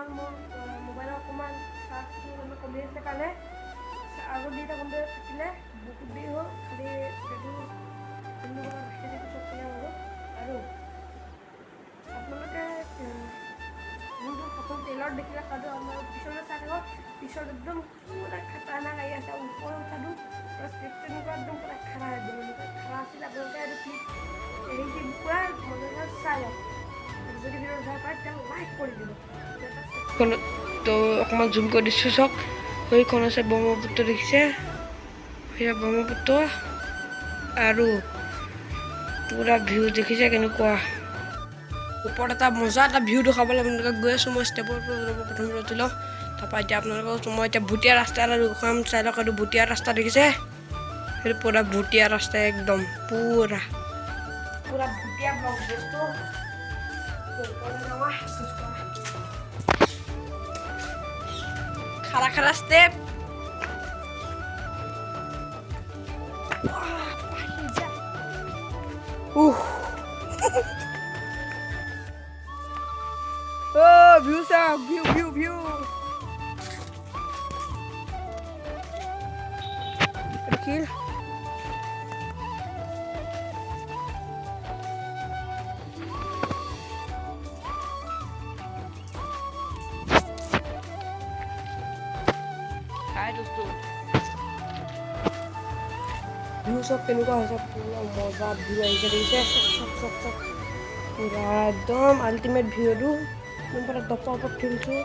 অকণমান মোৰ মোবাইলৰ অকণমান চাৰ্জটো মানে কমি আছে কাৰণে আৰু দি থাকোঁতে থাকিলে বহুত দেৰি হ'ল খালি সেইটো চব হ'ল আৰু আপোনালোকে যোনটো প্ৰথম ট্ৰেইলাৰত দেখিলে তাতো আমাৰ পিছলৈ চাই থাকক পিছত একদম পুৰা খাটাৰনাক আহি আছে ওপৰৰ উঠাটো পুৰা ষ্টেপ তেনেকুৱা একদম পুৰা খাৰা একদম এনেকুৱা খাৰা আছিল আপোনালোকে এইটো ক্লিপ হেৰি পুৰা মজাকৈ চাই লওক যদি ভিডিঅ' ভাল পায় তেতিয়া লাইক কৰি দিব তো অকণমান জুম কৰি দিছোঁ চাওক সেইখন আছে ব্ৰহ্মপুত্ৰ দেখিছে সেয়া ব্ৰহ্মপুত্ৰ আৰু পুৰা ভিউ দেখিছে কেনেকুৱা ওপৰত এটা মজা এটা ভিউ দেখাবলৈ আপোনালোকে গৈ আছোঁ মই ষ্টেপৰ প্ৰথম ৰৈ লওঁ তাৰপৰা এতিয়া আপোনালোকক মই এতিয়া ভুটীয়া ৰাস্তা এটা দেখুৱাম চাই লওক এইটো ভুটীয়া ৰাস্তা দেখিছে সেইটো পুৰা ভুটীয়া ৰাস্তা একদম পুৰা ভুটীয়া ব্লক বস্তু খাৰা খাৰা ষ্টেপ ভিউ চাওক ভিউ ভিউ ভিউ দেখিল ভিউ চব কেনেকুৱা হৈছে পুৰা মজা ভিউ আহিছে দেখিছে চক পুৰা একদম আল্টিমেট ভিউ এইটো একদম পুৰা টপৰ ওপৰত খেলিছোঁ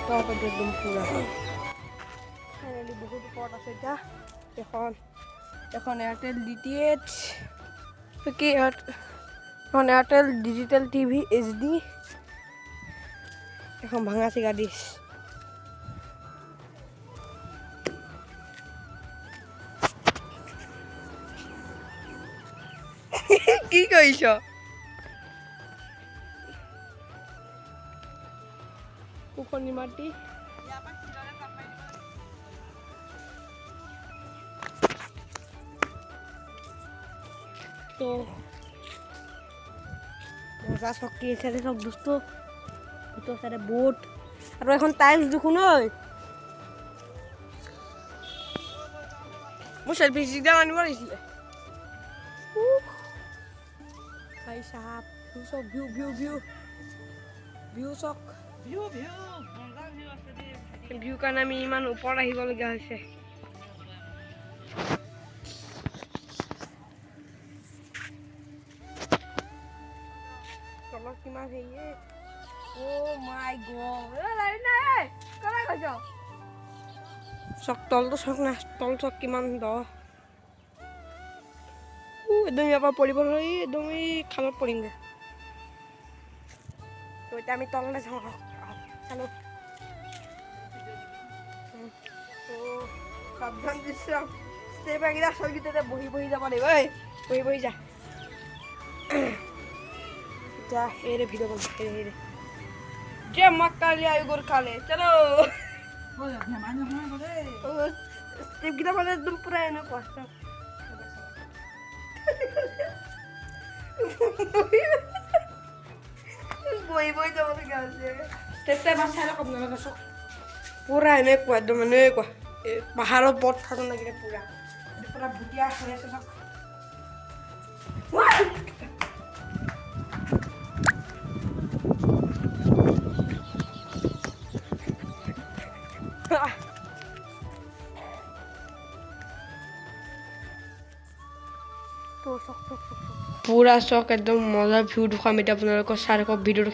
তাৰপৰা একদম পুৰা ফাইনেলি বহুত ওপৰত আছে এতিয়া এখন এয়াৰটেল DTH কি এখন এয়াৰটেল ডিজিটেল TV HD এখন ভাঙা চিগা ডিছ কি কৰিছ কুকনি মাটি তো মজা শক্তি এখানে সব দোস্ত ভিতর সাইডে বোট আর এখন টাইলস দেখুন ওই মই সেলফি স্টিকটা আনিব লাগিছিলে ভাই সাহেব ভিউ চক ভিউ ভিউ ভিউ ভিউ চক ভিউ ভিউ ভিউ কাৰণে আমি ইমান ওপৰত আহিবলগীয়া হৈছে তলত কিমান হেৰিয়ে অ' মাই গড লাইন নাই ক'লে গৈছ চক তলটো চক না তল চক কিমান দ একদম ইয়াৰ পৰা পৰিব নোৱাৰি একদম এই খালত পৰিমগৈ তো এতিয়া আমি তললৈ যাওঁ চালো সাবধান দৃশ্য ষ্টেপ একেইটা চকীতে বহি বহি যাব লাগিব ঐ বহি বহি যা এতিয়া এৰে ভিডিঅ' কল এৰে যে মক্কা লিয়া গোৰ খালে চলো ষ্টেপকেইটা মানে একদম পুৰা এনেকুৱা বহি বহি যাবলগীয়া হৈছে ষ্টেপটা এবাৰ চাই লওক আপোনালোকে চক পুৰা এনেকুৱা একদম এনেকুৱা পাহাৰৰ ওপৰত থাকোঁ লাগিলে পুৰা পুৰা ভুটীয়া হৈ আছে চক পুৰা চক একদম মজা ভিউ দেখুৱাম এতিয়া আপোনালোকৰ চাই থাকক ভিডিঅ'টো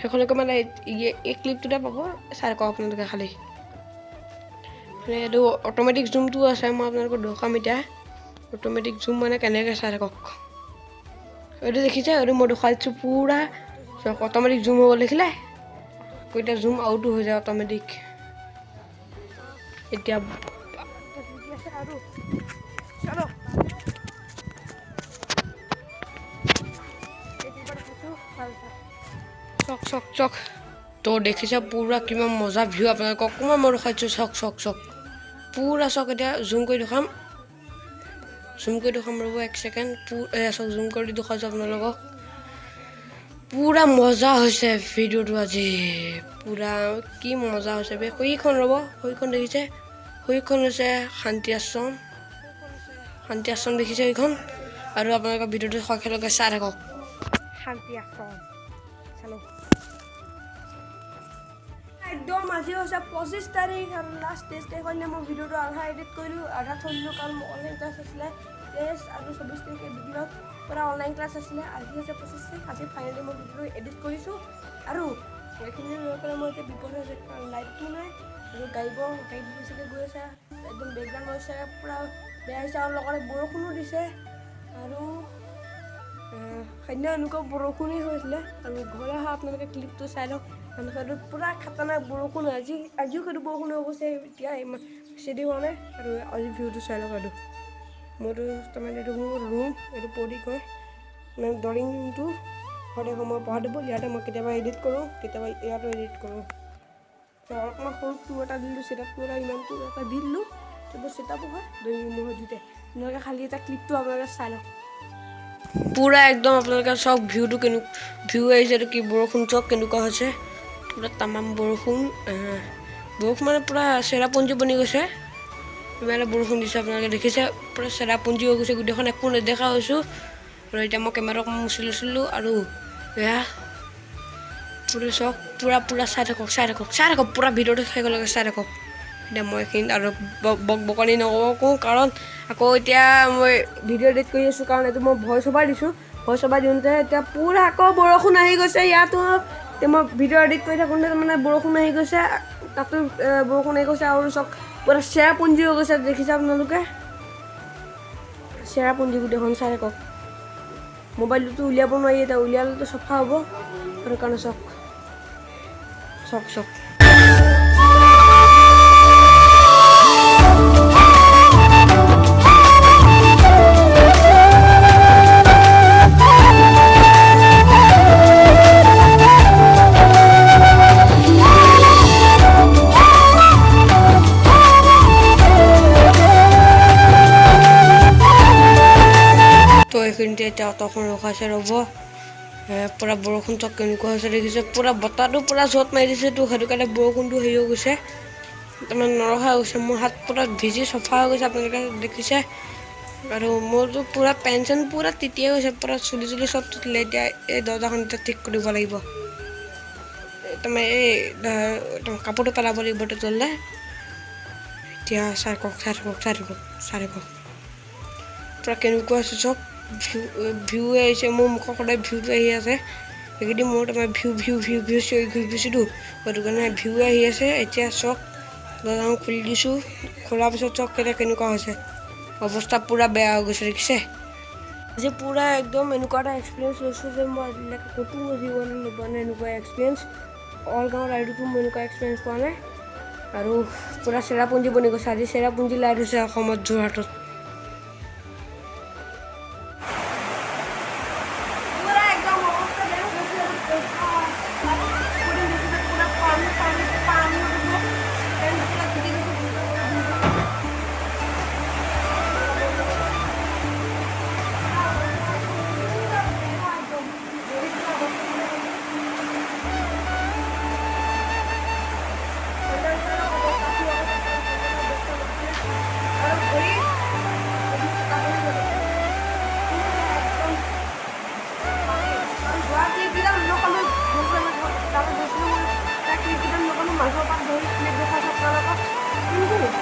শেষলৈকে মানে এই ক্লিপটোতে পাব চাই থাকক আপোনালোকে খালি মানে এইটো অট'মেটিক জুমটো আছে মই আপোনালোকক দেখুৱাম এতিয়া অট'মেটিক জুম মানে কেনেকৈ চাই থাকক এইটো দেখিছে এইটো মই দেখুৱাই দিছোঁ পুৰা চক অট'মেটিক জুম হ'ব দেখিলে এতিয়া জুম আউটো হৈ যায় অট'মেটিক এতিয়া চক চক চক তো দেখিছে পুৰা কিমান মজা ভিউ আপোনালোকক অকণমান মই দেখাইছোঁ চক চক চক পুৰা চক এতিয়া জুম কৰি দেখাম ৰ'ব 1 ছেকেণ্ড চক জুম কৰি দেখাইছোঁ আপোনালোকক পুৰা মজা হৈছে ভিডিঅ'টো আজি পুৰা কি মজা হৈছে বে সৈখন ৰ'ব সৈখন দেখিছে সৈখন হৈছে শান্তি আশ্ৰম দেখিছে এইখন আৰু আপোনালোকে ভিডিঅ'টো শেষলৈকে চাই থাকক শান্তি আশ্ৰম চালো একদম আজি হৈছে 25 তাৰিখ আৰু লাষ্ট 23 তাৰিখৰ দিনা মই ভিডিঅ'টো আধা এডিট কৰিলোঁ আধা থৈ দিলোঁ কাৰণ মোৰ অনলাইন ক্লাছ আছিলে 23 আৰু 24 তাৰিখে দুদিনত পুৰা অনলাইন ক্লাছ আছিলে আজি হৈছে 25 তাৰিখ আজি ফাইনেলি মই ভিডিঅ'টো এডিট কৰিছোঁ আৰু এইখিনি লৈ পেলাই মই এতিয়া বিপদ হৈছে কাৰণ লাইটটো নাই আৰু গাড়ী বেছিকৈ গৈ আছে একদম বেকগ্ৰাউণ্ড হৈছে পুৰা বেয়া হৈছে আৰু লগতে বৰষুণো দিছে আৰু সেইদিনা এনেকুৱা বৰষুণেই হৈছিলে আৰু ঘৰলৈ অহা আপোনালোকে ক্লিপটো চাই লওক সেইটো পুৰা খাতাৰনাক বৰষুণ আজিও সেইটো বৰষুণ হৈ গৈছে এতিয়া বেছি হোৱা নাই আৰু আজি ভিউটো চাই লওক আৰু মোৰতো তাৰমানে এইটো মোৰ ৰুম এইটো পঢ়ি কয় মানে ড্ৰয়িং ৰুমটো সদায় সময় পঢ়া দিব ইয়াতে মই কেতিয়াবা এডিট কৰোঁ কেতিয়াবা ইয়াতো এডিট কৰোঁ অলপমান সৰু টুৰ এটা দিলোঁ ছেটআপ টুৰ এটা ইমানটো এটা দি দিলোঁ তাৰপিছত ছেটআপো হয় ড্ৰয়িং ৰুমৰ সৈতে আপোনালোকে খালি এটা ক্লিপটো আপোনালোকে চাই লওক পুৰা একদম আপোনালোকে চাওক ভিউটো ভিউ আহিছে এইটো কি বৰষুণ চাওক কেনেকুৱা হৈছে পুৰা তামাম বৰষুণ মানে পুৰা চেৰাপুঞ্জী বনি গৈছে ইমানে বৰষুণ দিছে আপোনালোকে দেখিছে পুৰা চেৰাপুঞ্জী হৈ গৈছে গোটেইখন একো নেদেখা হৈছোঁ আৰু এতিয়া মই কেমেৰা অকণমান মুচি লৈছিলোঁ আৰু এয়া পুৰা চাওক পুৰা চাই থাকক পুৰা ভিডিঅ'টো শেষলৈকে চাই থাকক এতিয়া মই এইখিনি আৰু বকনি নকওঁ কাৰণ আকৌ এতিয়া মই ভিডিঅ' এডিট কৰি আছোঁ কাৰণ এইটো মই ভইচ অভাৰ দিছোঁ ভইচ অভাৰ দিওঁতে এতিয়া পুৰা আকৌ বৰষুণ আহি গৈছে ইয়াতো এতিয়া মই ভিডিঅ' এডিট কৰি থাকোঁতে মানে বৰষুণ আহি গৈছে তাতো বৰষুণ আহি গৈছে আৰু চাওক পুৰা চেৰাপুঞ্জী হৈ গৈছে দেখিছে আপোনালোকে চেৰাপুঞ্জী গোটেইখন চাই থাকক মোবাইলটোতো উলিয়াব নোৱাৰি এতিয়া উলিয়ালেতো চফা হ'ব সেইটো কাৰণে চাওক এইখিনিতে এতিয়া অটখন ৰখাইছে ৰ'ব পুৰা বৰষুণ চাওক কেনেকুৱা হৈছে দেখিছে পুৰা বতাহটো পুৰা জোৰত মাৰি দিছে তো সেইটো কাৰণে বৰষুণটো হেৰি হৈ গৈছে তাৰমানে নৰখা হৈ গৈছে মোৰ হাত পুৰা ভিজি চফা হৈ গৈছে আপোনালোকে দেখিছে আৰু মোৰতো পুৰা পেন চেন পুৰা তিতিয়ে গৈছে পুৰা চুলি চব তিতিলে এতিয়া এই দৰ্জাখন এতিয়া ঠিক কৰিব লাগিব তাৰমানে এই কাপোৰটো পেলাব লাগিব তললৈ এতিয়া চাই থাকক পুৰা কেনেকুৱা হৈছে চাওক ভিউ আহিছে মোৰ মুখৰ সদায় ভিউটো আহি আছে এইকেইদিন মোৰ তাৰমানে ভিউ ঘূৰিছিলোঁ সেইটো কাৰণে ভিউ আহি আছে এতিয়া চাওক দৰ্জাখন খুলি দিছোঁ খোলাৰ পিছত চাওক কেনেকুৱা হৈছে অৱস্থা পুৰা বেয়া হৈ গৈছে দেখিছে আজি পুৰা একদম এনেকুৱা এটা এক্সপিৰিয়েঞ্চ লৈছোঁ যে মই আজিলৈকে ক'তো জীৱনত নোপোৱা নাই এনেকুৱা এক্সপিৰিয়েঞ্চ অল গাঁৱৰ ৰাইডতো মই এনেকুৱা এক্সপিৰিয়েঞ্চ পোৱা নাই আৰু পুৰা চেৰাপুঞ্জী বনি গৈছে আজি চেৰাপুঞ্জী লাইট হৈছে অসমত যোৰহাটত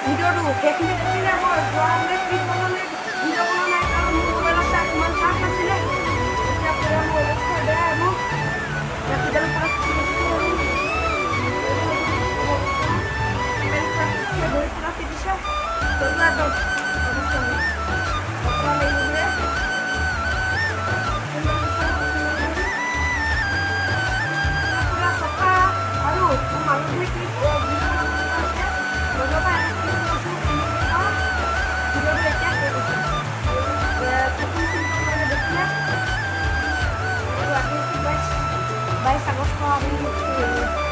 ভিডিঅ'টো সেইখিনি দেখিলে মই যোৱালৈ ক্লিপ বনালে ভিডিঅ' বনোৱা নাই কাৰণ মোৰ মোবাইলত চাৰ্জ ইমান চাৰ্জ নাছিলে এতিয়া পুৰা মোৰ অৱস্থা বেয়া আৰু ৰাতিডাল পুৰা পুৰা তিতিছে পুৰা চফা আৰু মানুহে কি Agustus